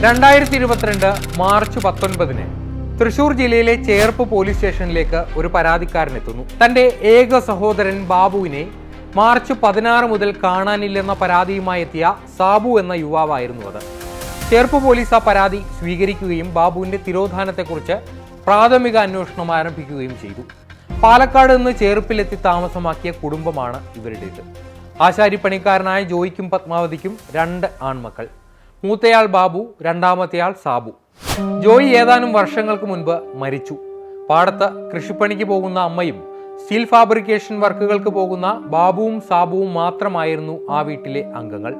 2022 March 19 Thrissur ജില്ലയിലെ Cherpu police സ്റ്റേഷനിലേക്ക് ഒരു പരാതിക്കാരൻ എത്തുന്നു. തന്റെ ഏക സഹോദരൻ ബാബുവിനെ മാർച്ച് 16 മുതൽ കാണാനില്ലെന്ന പരാതിയുമായി എത്തിയ സാബു എന്ന യുവാവായിരുന്നു അത്. ചേർപ്പ് പോലീസ് ആ പരാതി സ്വീകരിക്കുകയും ബാബുവിന്റെ തിരോധാനത്തെക്കുറിച്ച് പ്രാഥമിക അന്വേഷണം ആരംഭിക്കുകയും ചെയ്തു. പാലക്കാട് നിന്ന് ചേർപ്പിലെത്തി താമസമാക്കിയ കുടുംബമാണ് ഇവരുടേത്. ആശാരിപ്പണിക്കാരനായ ജോയിക്കും പത്മാവതിക്കും 2 ആൺമക്കൾ. മൂത്തയാൾ ബാബു, രണ്ടാമത്തെയാൾ സാബു. ജോയി ഏതാനും വർഷങ്ങൾക്ക് മുൻപ് മരിച്ചു. പാടത്ത് കൃഷിപ്പണിക്ക് പോകുന്ന അമ്മയും സ്റ്റീൽ ഫാബ്രിക്കേഷൻ വർക്കുകൾക്ക് പോകുന്ന ബാബുവും സാബുവും മാത്രമായിരുന്നു ആ വീട്ടിലെ അംഗങ്ങൾ.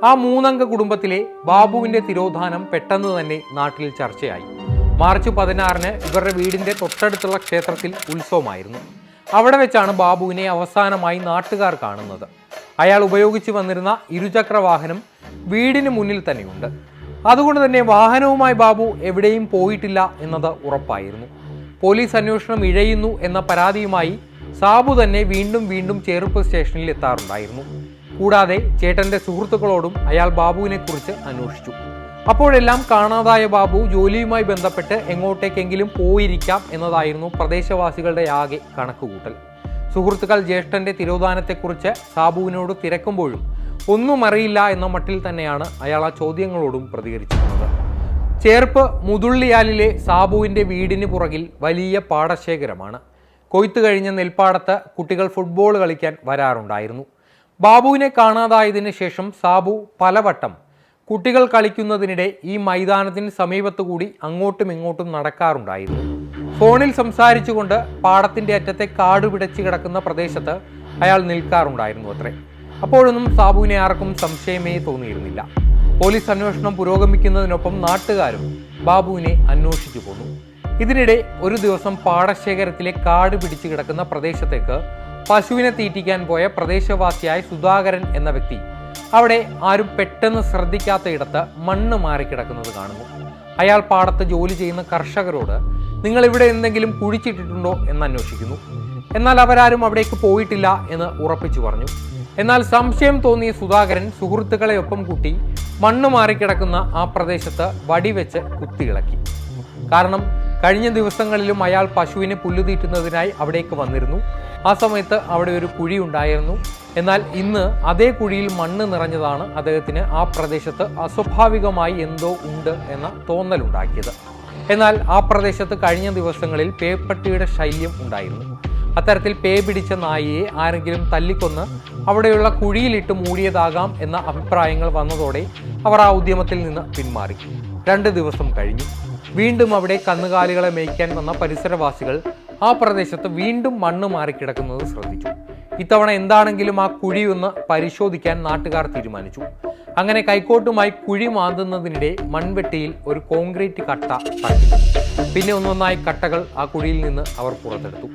ആ 3 അംഗ കുടുംബത്തിലെ ബാബുവിന്റെ തിരോധാനം പെട്ടെന്ന് തന്നെ നാട്ടിൽ ചർച്ചയായി. മാർച്ച് 16 ഇവരുടെ വീടിന്റെ തൊട്ടടുത്തുള്ള ക്ഷേത്രത്തിൽ ഉത്സവമായിരുന്നു. അവിടെ വെച്ചാണ് ബാബുവിനെ അവസാനമായി നാട്ടുകാർ കാണുന്നത്. അയാൾ ഉപയോഗിച്ചു വന്നിരുന്ന ഇരുചക്ര വാഹനം വീടിന് മുന്നിൽ തന്നെയുണ്ട്. അതുകൊണ്ട് തന്നെ വാഹനവുമായി ബാബു എവിടെയും പോയിട്ടില്ല എന്നത് ഉറപ്പായിരുന്നു. പോലീസ് അന്വേഷണം ഇഴയുന്നു എന്ന പരാതിയുമായി സാബു തന്നെ വീണ്ടും ചേർപ്പ് സ്റ്റേഷനിൽ എത്താറുണ്ടായിരുന്നു. കൂടാതെ ചേട്ടന്റെ സുഹൃത്തുക്കളോടും അയാൾ ബാബുവിനെ കുറിച്ച് അന്വേഷിച്ചു. അപ്പോഴെല്ലാം കാണാതായ ബാബു ജോലിയുമായി ബന്ധപ്പെട്ട് എങ്ങോട്ടേക്കെങ്കിലും പോയിരിക്കാം എന്നതായിരുന്നു പ്രദേശവാസികളുടെ ആകെ കണക്കുകൂട്ടൽ. സുഹൃത്തുക്കൾ ജ്യേഷ്ഠന്റെ തിരോധാനത്തെക്കുറിച്ച് സാബുവിനോട് തിരക്കുമ്പോഴും ഒന്നും അറിയില്ല എന്ന മട്ടിൽ തന്നെയാണ് അയാൾ ആ ചോദ്യങ്ങളോടും പ്രതികരിച്ചിരുന്നത്. ചേർപ്പ് മുതുള്ളിയാലിലെ സാബുവിന്റെ വീടിന് പുറകിൽ വലിയ പാടശേഖരമാണ്. കൊയ്ത്തു കഴിഞ്ഞ നെൽപ്പാടത്ത് കുട്ടികൾ ഫുട്ബോൾ കളിക്കാൻ വരാറുണ്ടായിരുന്നു. ബാബുവിനെ കാണാതായതിനു ശേഷം സാബു പലവട്ടം കുട്ടികൾ കളിക്കുന്നതിനിടെ ഈ മൈതാനത്തിന് സമീപത്തുകൂടി അങ്ങോട്ടും ഇങ്ങോട്ടും നടക്കാറുണ്ടായിരുന്നു. ഫോണിൽ സംസാരിച്ചുകൊണ്ട് പാടത്തിന്റെ അറ്റത്തെ കാട് പിടച്ചു കിടക്കുന്ന പ്രദേശത്ത് അയാൾ നിൽക്കാറുണ്ടായിരുന്നു അത്രേ. അപ്പോഴൊന്നും സാബുവിനെ ആർക്കും സംശയമേ തോന്നിയിരുന്നില്ല. പോലീസ് അന്വേഷണം പുരോഗമിക്കുന്നതിനൊപ്പം നാട്ടുകാരും ബാബുവിനെ അന്വേഷിച്ചു പോന്നു. ഇതിനിടെ ഒരു ദിവസം പാടശേഖരത്തിലെ കാട് പിടിച്ചു കിടക്കുന്ന പ്രദേശത്തേക്ക് പശുവിനെ തീറ്റിക്കാൻ പോയ പ്രദേശവാസിയായ സുധാകരൻ എന്ന വ്യക്തി അവിടെ ആരും പെട്ടെന്ന് ശ്രദ്ധിക്കാത്ത ഇടത്ത് മണ്ണ് മാറിക്കിടക്കുന്നത് കാണുന്നു. അയാൾ പാടത്ത് ജോലി ചെയ്യുന്ന കർഷകരോട് നിങ്ങൾ ഇവിടെ എന്തെങ്കിലും കുഴിച്ചിട്ടിട്ടുണ്ടോ എന്ന് അന്വേഷിക്കുന്നു. എന്നാൽ അവരാരും അവിടേക്ക് പോയിട്ടില്ല എന്ന് ഉറപ്പിച്ചു പറഞ്ഞു. എന്നാൽ സംശയം തോന്നിയ സുധാകരൻ സുഹൃത്തുക്കളെ ഒപ്പം കൂട്ടി മണ്ണ് മാറിക്കിടക്കുന്ന ആ പ്രദേശത്ത് വടിവെച്ച് കുത്തിയിളക്കി. കാരണം കഴിഞ്ഞ ദിവസങ്ങളിലും അയാൾ പശുവിനെ പുല്ലുതീറ്റുന്നതിനായി അവിടേക്ക് വന്നിരുന്നു. ആ സമയത്ത് അവിടെ ഒരു കുഴി ഉണ്ടായിരുന്നു. എന്നാൽ ഇന്ന് അതേ കുഴിയിൽ മണ്ണ് നിറഞ്ഞതാണ് അദ്ദേഹത്തിന് ആ പ്രദേശത്ത് അസ്വാഭാവികമായി എന്തോ ഉണ്ട് എന്ന തോന്നലുണ്ടാക്കിയത്. എന്നാൽ ആ പ്രദേശത്ത് കഴിഞ്ഞ ദിവസങ്ങളിൽ പേപ്പട്ടിയുടെ ശല്യം ഉണ്ടായിരുന്നു. അത്തരത്തിൽ പേ പിടിച്ച നായയെ ആരെങ്കിലും തല്ലിക്കൊന്ന് അവിടെയുള്ള കുഴിയിലിട്ട് മൂടിയതാകാം എന്ന അഭിപ്രായങ്ങൾ വന്നതോടെ അവർ ആ ഉദ്യമത്തിൽ നിന്ന് പിന്മാറി. 2 ദിവസം കഴിഞ്ഞു. വീണ്ടും അവിടെ കന്നുകാലികളെ മേയ്ക്കാൻ വന്ന പരിസരവാസികൾ ആ പ്രദേശത്ത് വീണ്ടും മണ്ണ് മാറിക്കിടക്കുന്നത് ശ്രദ്ധിച്ചു. ഇത്തവണ എന്താണെങ്കിലും ആ കുഴി ഒന്ന് പരിശോധിക്കാൻ നാട്ടുകാർ തീരുമാനിച്ചു. അങ്ങനെ കൈക്കോട്ടുമായി കുഴി മാന്തുന്നതിനിടെ മൺവെട്ടിയിൽ ഒരു കോൺക്രീറ്റ് കട്ട തട്ടി. പിന്നെ ഒന്നൊന്നായി കട്ടകൾ ആ കുഴിയിൽ നിന്ന് അവർ പുറത്തെടുത്തു.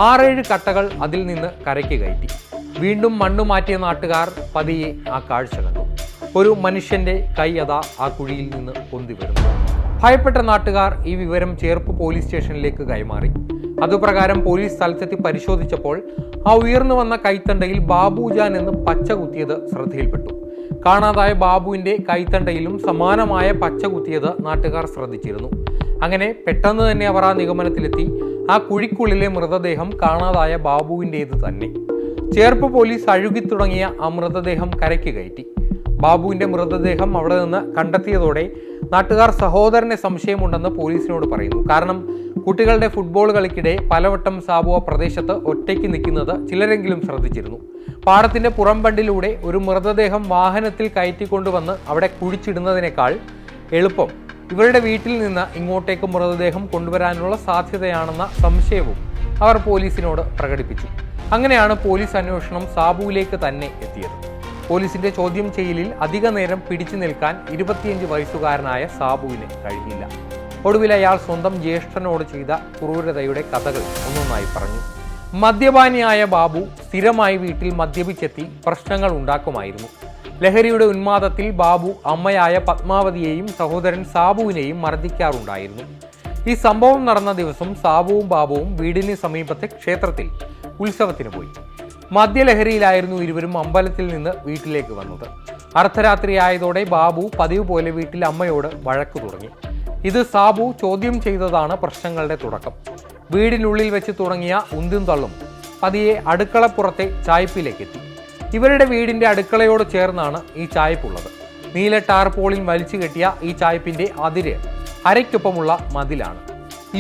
6-7 കട്ടകൾ അതിൽ നിന്ന് കരയ്ക്ക് കയറ്റി. വീണ്ടും മണ്ണ് മാറ്റിയ നാട്ടുകാർ പതിയെ ആ കാഴ്ച കണ്ടു. ഒരു മനുഷ്യന്റെ കൈ അതാ ആ കുഴിയിൽ നിന്ന് പൊന്തി വരുന്നു. ഭയപ്പെട്ട നാട്ടുകാർ ഈ വിവരം ചേർപ്പ് പോലീസ് സ്റ്റേഷനിലേക്ക് കൈമാറി. അതുപ്രകാരം പോലീസ് സ്ഥലത്തെത്തി പരിശോധിച്ചപ്പോൾ ആ ഉയർന്നു വന്ന കൈത്തണ്ടയിൽ ബാബുജാൻ എന്ന് പച്ച കുത്തിയത് ശ്രദ്ധയിൽപ്പെട്ടു. കാണാതായ ബാബുവിന്റെ കൈത്തണ്ടയിലും സമാനമായ പച്ച കുത്തിയത് നാട്ടുകാർ ശ്രദ്ധിച്ചിരുന്നു. അങ്ങനെ പെട്ടെന്ന് തന്നെ അവർ ആ നിഗമനത്തിലെത്തി ആ കുഴിക്കുള്ളിലെ മൃതദേഹം കാണാതായ ബാബുവിൻ്റേത് തന്നെ. ചേർപ്പ് പോലീസ് അഴുകി തുടങ്ങിയ ആ മൃതദേഹം കരയ്ക്ക് കയറ്റി. ബാബുവിന്റെ മൃതദേഹം അവിടെ നിന്ന് കണ്ടെത്തിയതോടെ നാട്ടുകാർ സഹോദരനെ സംശയമുണ്ടെന്ന് പോലീസിനോട് പറയുന്നു. കാരണം കുട്ടികളുടെ ഫുട്ബോൾ കളിക്കിടെ പലവട്ടം സാബു ആ പ്രദേശത്ത് ഒറ്റയ്ക്ക് നിൽക്കുന്നത് ചിലരെങ്കിലും ശ്രദ്ധിച്ചിരുന്നു. പാടത്തിന്റെ പുറംബണ്ടിലൂടെ ഒരു മൃതദേഹം വാഹനത്തിൽ കയറ്റിക്കൊണ്ടുവന്ന് അവിടെ കുഴിച്ചിടുന്നതിനേക്കാൾ എളുപ്പം ഇവരുടെ വീട്ടിൽ നിന്ന് ഇങ്ങോട്ടേക്ക് മൃതദേഹം കൊണ്ടുവരാനുള്ള സാധ്യതയാണെന്ന സംശയവും അവർ പോലീസിനോട് പ്രകടിപ്പിച്ചു. അങ്ങനെയാണ് പോലീസ് അന്വേഷണം സാബുവിലേക്ക് തന്നെ എത്തിയത്. പോലീസിന്റെ ചോദ്യം ചെയ്യലിൽ അധിക നേരം പിടിച്ചു നിൽക്കാൻ 25 വയസ്സുകാരനായ സാബുവിന് കഴിഞ്ഞില്ല. ഒടുവിൽ അയാൾ സ്വന്തം ജ്യേഷ്ഠനോട് ചെയ്ത ക്രൂരതയുടെ കഥകൾ ഒന്നൊന്നായി പറഞ്ഞു. മദ്യപാനിയായ ബാബു സ്ഥിരമായി വീട്ടിൽ മദ്യപിച്ചെത്തി പ്രശ്നങ്ങൾ ഉണ്ടാക്കുമായിരുന്നു. ലഹരിയുടെ ഉന്മാദത്തിൽ ബാബു അമ്മയായ പത്മാവതിയെയും സഹോദരൻ സാബുവിനെയും മർദ്ദിക്കാറുണ്ടായിരുന്നു. ഈ സംഭവം നടന്ന ദിവസം സാബുവും ബാബുവും വീടിന് സമീപത്തെ ക്ഷേത്രത്തിൽ ഉത്സവത്തിന് പോയി. മദ്യലഹരിയിലായിരുന്നു ഇരുവരും അമ്പലത്തിൽ നിന്ന് വീട്ടിലേക്ക് വന്നത്. അർദ്ധരാത്രിയായതോടെ ബാബു പതിവ് പോലെ വീട്ടിൽ അമ്മയോട് വഴക്കു തുടങ്ങി. ഇത് സാബു ചോദ്യം ചെയ്തതാണ് പ്രശ്നങ്ങളുടെ തുടക്കം. വീടിനുള്ളിൽ വെച്ച് തുടങ്ങിയ ഉന്തും തള്ളും പതിയെ അടുക്കളപ്പുറത്തെ ചായ്പിലേക്കെത്തി. ഇവരുടെ വീടിന്റെ അടുക്കളയോട് ചേർന്നാണ് ഈ ചായ്പുള്ളത്. നീല ടാർപോളിൻ വലിച്ചു കെട്ടിയ ഈ ചായ്പിന്റെ അതിര് അരയ്ക്കൊപ്പമുള്ള മതിലാണ്.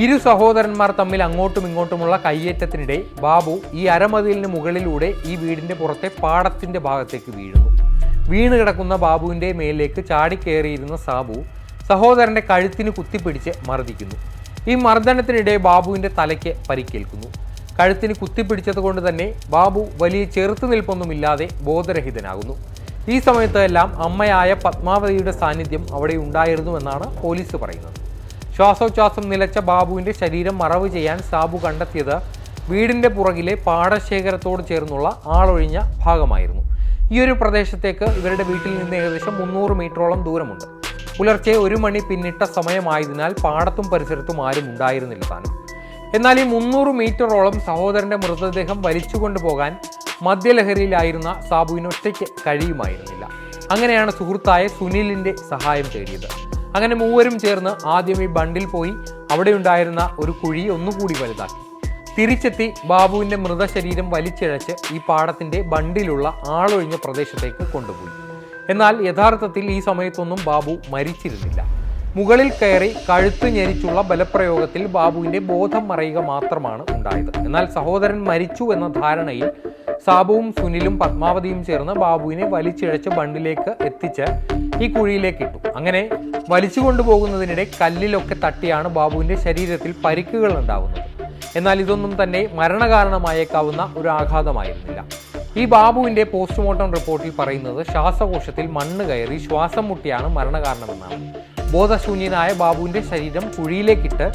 ഇരു സഹോദരന്മാർ തമ്മിൽ അങ്ങോട്ടും ഇങ്ങോട്ടുമുള്ള കയ്യേറ്റത്തിനിടെ ബാബു ഈ അരമതിലിന് മുകളിലൂടെ ഈ വീടിന്റെ പുറത്തെ പാടത്തിന്റെ ഭാഗത്തേക്ക് വീഴുന്നു. വീണ് കിടക്കുന്ന ബാബുവിന്റെ മേലേക്ക് ചാടിക്കയറിയിരുന്ന സാബു സഹോദരന്റെ കഴുത്തിന് കുത്തിപ്പിടിച്ച് മർദ്ദിക്കുന്നു. ഈ മർദ്ദനത്തിനിടെ ബാബുവിന്റെ തലയ്ക്ക് പരിക്കേൽക്കുന്നു. കഴുത്തിന് കുത്തിപ്പിടിച്ചത് കൊണ്ട് തന്നെ ബാബു വലിയ ചെറുത്തുനിൽപ്പൊന്നുമില്ലാതെ ബോധരഹിതനാകുന്നു. ഈ സമയത്തെല്ലാം അമ്മയായ പത്മാവതിയുടെ സാന്നിധ്യം അവിടെ ഉണ്ടായിരുന്നുവെന്നാണ് പോലീസ് പറയുന്നത്. ശ്വാസോച്ഛ്വാസം നിലച്ച ബാബുവിന്റെ ശരീരം മറവ് ചെയ്യാൻ സാബു കണ്ടെത്തിയത് വീടിന്റെ പുറകിലെ പാടശേഖരത്തോട് ചേർന്നുള്ള ആളൊഴിഞ്ഞ ഭാഗമായിരുന്നു. ഈ ഒരു പ്രദേശത്തേക്ക് ഇവരുടെ വീട്ടിൽ നിന്ന് ഏകദേശം 300 മീറ്ററോളം ദൂരമുണ്ട്. പുലർച്ചെ 1 മണി പിന്നിട്ട സമയമായതിനാൽ പാടത്തും പരിസരത്തും ആരും ഉണ്ടായിരുന്നില്ല താനും. എന്നാൽ ഈ 300 മീറ്ററോളം സഹോദരന്റെ മൃതദേഹം വലിച്ചുകൊണ്ടുപോകാൻ മദ്യലഹരിയിലായിരുന്ന സാബുവിന് ഒറ്റയ്ക്ക് കഴിയുമായിരുന്നില്ല. അങ്ങനെയാണ് സുഹൃത്തായ സുനിലിന്റെ സഹായം തേടിയത്. അങ്ങനെ മൂവരും ചേർന്ന് ആദ്യം ഈ ബണ്ടിൽ പോയി അവിടെ ഉണ്ടായിരുന്ന ഒരു കുഴി ഒന്നുകൂടി വലുതാക്കി. തിരിച്ചെത്തി ബാബുവിന്റെ മൃതശരീരം വലിച്ചിഴച്ച് ഈ പാടത്തിന്റെ ബണ്ടിലുള്ള ആളൊഴിഞ്ഞ പ്രദേശത്തേക്ക് കൊണ്ടുപോയി. എന്നാൽ യഥാർത്ഥത്തിൽ ഈ സമയത്തൊന്നും ബാബു മരിച്ചിരുന്നില്ല. മുകളിൽ കയറി കഴുത്ത് ഞെരിച്ചുള്ള ബലപ്രയോഗത്തിൽ ബാബുവിന്റെ ബോധം മറയുക മാത്രമാണ് ഉണ്ടായത്. എന്നാൽ സഹോദരൻ മരിച്ചു എന്ന ധാരണയിൽ സാബുവും സുനിലും പത്മാവതിയും ചേർന്ന് ബാബുവിനെ വലിച്ചിഴച്ച് ബണ്ടിലേക്ക് എത്തിച്ച് ഈ കുഴിയിലേക്ക് ഇട്ടു. അങ്ങനെ വലിച്ചു കൊണ്ടുപോകുന്നതിനിടെ കല്ലിലൊക്കെ തട്ടിയാണ് ബാബുവിന്റെ ശരീരത്തിൽ പരിക്കുകൾ ഉണ്ടാകുന്നത്. എന്നാൽ ഇതൊന്നും തന്നെ മരണകാരണമായേക്കാവുന്ന ഒരു ആഘാതമായിരുന്നില്ല. ഈ ബാബുവിന്റെ പോസ്റ്റ്മോർട്ടം റിപ്പോർട്ടിൽ പറയുന്നത് ശ്വാസകോശത്തിൽ മണ്ണ് കയറി ശ്വാസം മുട്ടിയാണ് മരണകാരണമെന്നാണ്. ബോധശൂന്യനായ ബാബുവിന്റെ ശരീരം കുഴിയിലേക്കിട്ട്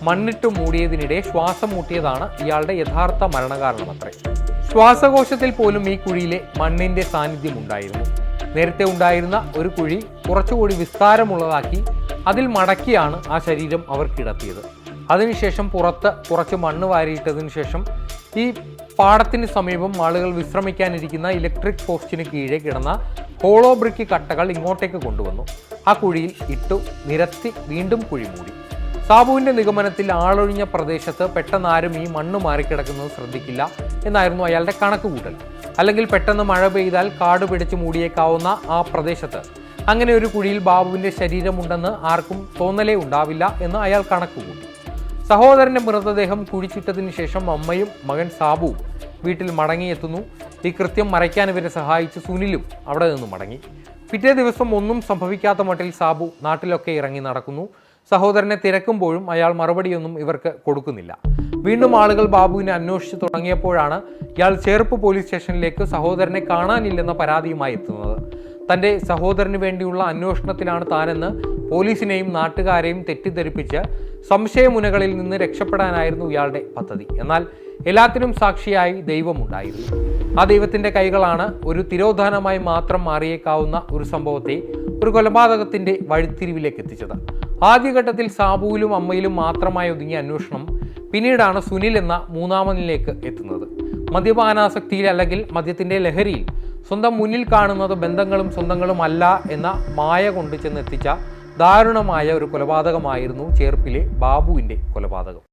മണ്ണിട്ട് മൂടിയതിനിടെ ശ്വാസം മുട്ടിയതാണ് ഇയാളുടെ യഥാർത്ഥ മരണകാരണമത്രേ. ശ്വാസകോശത്തിൽ പോലും ഈ കുഴിയിലെ മണ്ണിന്റെ സാന്നിധ്യം ഉണ്ടായിരുന്നു. നേരത്തെ ഉണ്ടായിരുന്ന ഒരു കുഴി കുറച്ചുകൂടി വിസ്താരമുള്ളതാക്കി അതിൽ മടക്കിയാണ് ആ ശരീരം അവർ കിടത്തിയത്. അതിനുശേഷം പുറത്ത് കുറച്ച് മണ്ണ് വാരിയിട്ടതിനു ശേഷം ഈ പാടത്തിന് സമീപം ആളുകൾ വിശ്രമിക്കാനിരിക്കുന്ന ഇലക്ട്രിക് പോസ്റ്റിന് കീഴെ കിടന്ന ഹോളോ ബ്രിക്ക് കട്ടകൾ ഇങ്ങോട്ടേക്ക് കൊണ്ടുവന്നു. ആ കുഴിയിൽ ഇട്ടു നിരത്തി വീണ്ടും കുഴി മൂടി. സാബുവിന്റെ നിഗമനത്തിൽ ആളൊഴിഞ്ഞ പ്രദേശത്ത് പെട്ടെന്ന് ആരും ഈ മണ്ണ് മാറിക്കിടക്കുന്നത് ശ്രദ്ധിക്കില്ല എന്നായിരുന്നു അയാളുടെ കണക്കുകൂട്ടൽ. അല്ലെങ്കിൽ പെട്ടെന്ന് മഴ പെയ്താൽ കാട് പിടിച്ച് മൂടിയേക്കാവുന്ന ആ പ്രദേശത്ത് അങ്ങനെ ഒരു കുഴിയിൽ ബാബുവിന്റെ ശരീരമുണ്ടെന്ന് ആർക്കും തോന്നലേ ഉണ്ടാവില്ല എന്ന് അയാൾ കണക്കുകൂട്ടി. സഹോദരന്റെ മൃതദേഹം കുഴിച്ചിട്ടതിന് ശേഷം അമ്മയും മകൻ സാബുവും വീട്ടിൽ മടങ്ങിയെത്തുന്നു. ഈ കൃത്യം മറയ്ക്കാൻ ഇവരെ സഹായിച്ച് സുനിലും അവിടെ നിന്ന് മടങ്ങി. പിറ്റേ ദിവസം ഒന്നും സംഭവിക്കാത്ത മട്ടിൽ സാബു നാട്ടിലൊക്കെ ഇറങ്ങി നടക്കുന്നു. സഹോദരനെ തിരക്കുമ്പോഴും അയാൾ മറുപടിയൊന്നും ഇവർക്ക് കൊടുക്കുന്നില്ല. വീണ്ടും ആളുകൾ ബാബുവിനെ അന്വേഷിച്ചു തുടങ്ങിയപ്പോഴാണ് ഇയാൾ ചേർപ്പ് പോലീസ് സ്റ്റേഷനിലേക്ക് സഹോദരനെ കാണാനില്ലെന്ന പരാതിയുമായി എത്തുന്നത്. തൻ്റെ സഹോദരന് വേണ്ടിയുള്ള അന്വേഷണത്തിലാണ് താനെന്ന് പോലീസിനെയും നാട്ടുകാരെയും തെറ്റിദ്ധരിപ്പിച്ച് സംശയമുനകളിൽ നിന്ന് രക്ഷപ്പെടാനായിരുന്നു ഇയാളുടെ പദ്ധതി. എന്നാൽ എല്ലാത്തിനും സാക്ഷിയായി ദൈവമുണ്ടായിരുന്നു. ആ ദൈവത്തിൻ്റെ കൈകളാണ് ഒരു തിരോധാനമായി മാത്രം മാറിയേക്കാവുന്ന ഒരു സംഭവത്തെ ഒരു കൊലപാതകത്തിൻ്റെ വഴിത്തിരിവിലേക്ക് എത്തിച്ചത്. ആദ്യഘട്ടത്തിൽ സാബുവിലും അമ്മയിലും മാത്രമായി ഒതുങ്ങിയ അന്വേഷണം പിന്നീടാണ് സുനിൽ എന്ന മൂന്നാമനിലേക്ക് എത്തുന്നത്. മദ്യപാനാസക്തിയിൽ അല്ലെങ്കിൽ മദ്യത്തിൻ്റെ ലഹരിയിൽ സ്വന്തം മുന്നിൽ കാണുന്നത് ബന്ധങ്ങളും സ്വന്തങ്ങളും അല്ല എന്ന മായ കൊണ്ട് ചെന്നെത്തിച്ച ദാരുണമായ ഒരു കൊലപാതകമായിരുന്നു ചേർപ്പിലെ ബാബുവിൻ്റെ കൊലപാതകം.